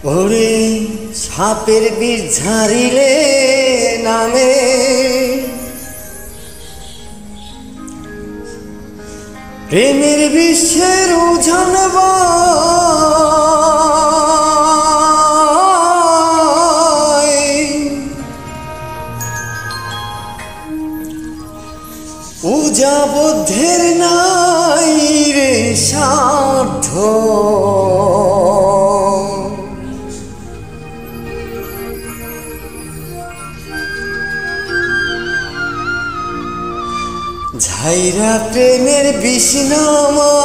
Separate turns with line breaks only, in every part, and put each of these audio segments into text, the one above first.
ওরে সাপের বিষ ঝাড়িলে নামে প্রেমের বিশ্বের উজানবা উজাবদ্ধের নাই রে সাধ্য ঝাইরা প্রেমের বিষ্ণাময়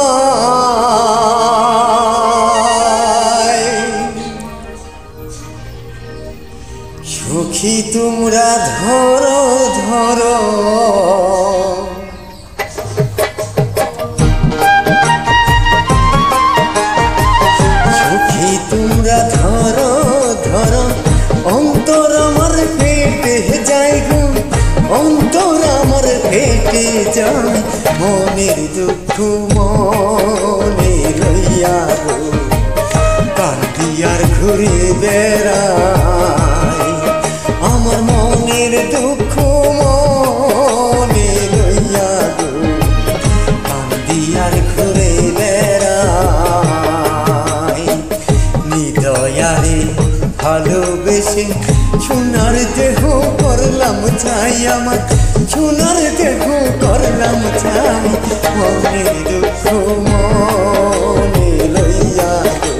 সুখী তোমরা ধরো ধরো সুখী তোমরা ধরো ধরো অন্তর আমার পেটে যাই গো অন্তর আমার পেটে যায় মনের দুঃখ মনে লইয়া গো কান্দি আর ঘুরে বেড়াই আমার মনের দুঃখ মনে লইয়া গো কান্দি আর ঘুরে বেড়াই নিদয়ারে ভালোবেসে সোনার দেহ করলাম চাই আমার সোনার দেহ করলাম চাই মনের দুঃখ মনে লইয়া গো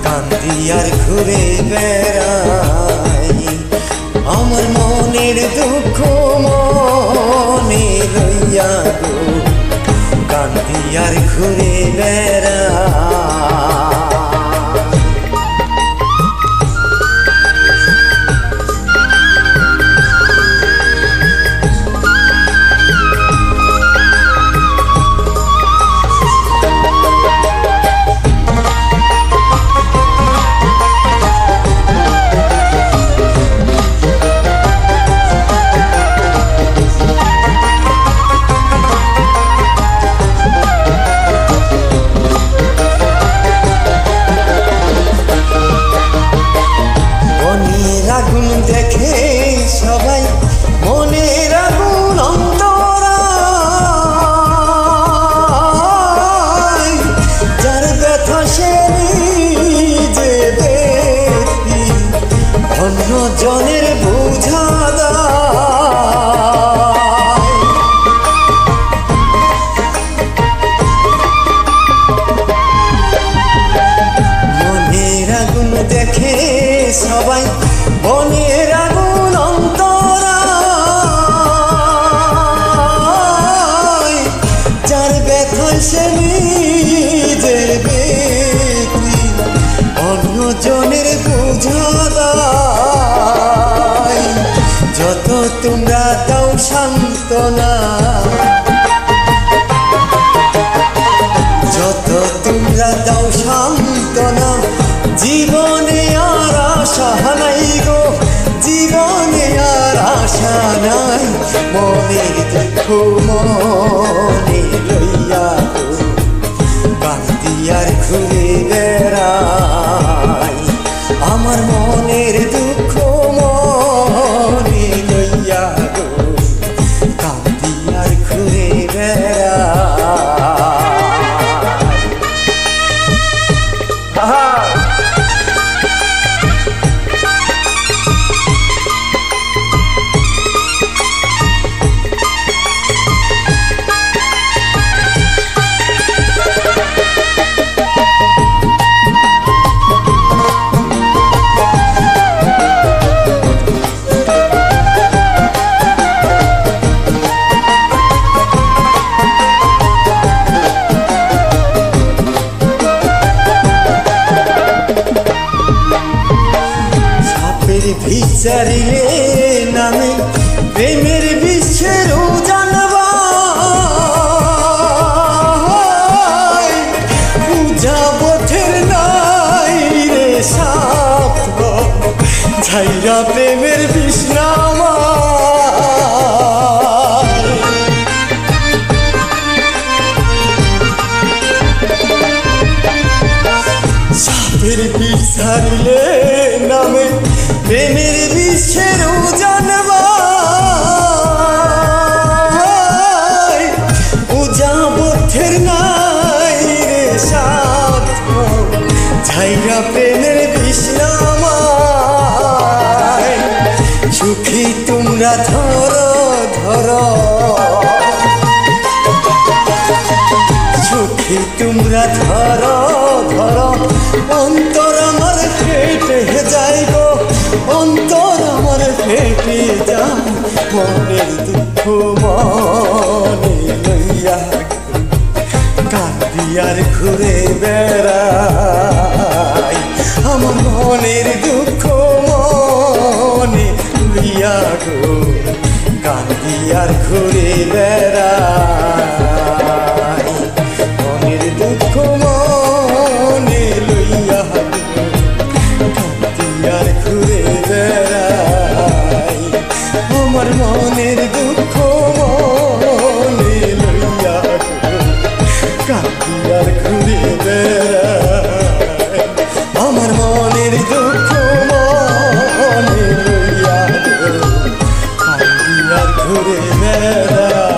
কান্দি আর ঘুরে বেড়াই আমার মনের দুঃখ মনে লইয়া গো কান্দি আর ঘুরে বেড়াই দেখে সবাই মনের আগুন অন্তরায় যার ব্যথা সে নিজে দেখি অন্য জনের বোঝা দেয় মনের আগুন দেখে সবাই মনের আগুন অন্তরায় যার ব্যথা সে নিজে দেখি অন্য জনের বোঝা দেয় যত তোমরা দাও সান্ত্বনা যত তোমরা দাও সান্ত্বনা জীবনে আর আশা নাই গো জীবনে আর আশা নাই মনের দুঃখ মনে লইয়া গো কান্দি আর ঘুরে বেড়াই আমার মনের দুঃখ মনে লইয়া গো কান্দি আর ঘুরে বেড়াই বিচারিলে নামে প্রেমের বিশ্বের উজানবা উজাবদ্ধের নাই রে সাধ্য ঝাইরা প্রেমের বিষ্ণামা সাপের বিষ ঝারিলে নামে প্রেমের বিশ্বের উজানবাই উজাবথের নাই রে সাথ ঝাইরা প্রেমের বিষ্ণামাই সুখী তোমরা ধরো ধরো সুখী তোমরা ধরো ধরো অন্তর আমার ফেটে যায় গো অন্তর আমার ফেটে যায় মনের দুঃখ মনে লইয়া কাঁদি আর ঘুরে বেড়াই আমার মনের দুঃখ মনে লইয়া গো কাঁদি আর ঘুরে বেড়াই মনের দুঃখ মনে লইয়া কাঁদি আর ঘুরে বেড়াই আমার মনের দুঃখ মনে লইয়া কাঁদি আর ঘুরে বেড়াই আমার মনের দুঃখ মনে লইয়া কাঁদি আর ঘুরে বেড়াই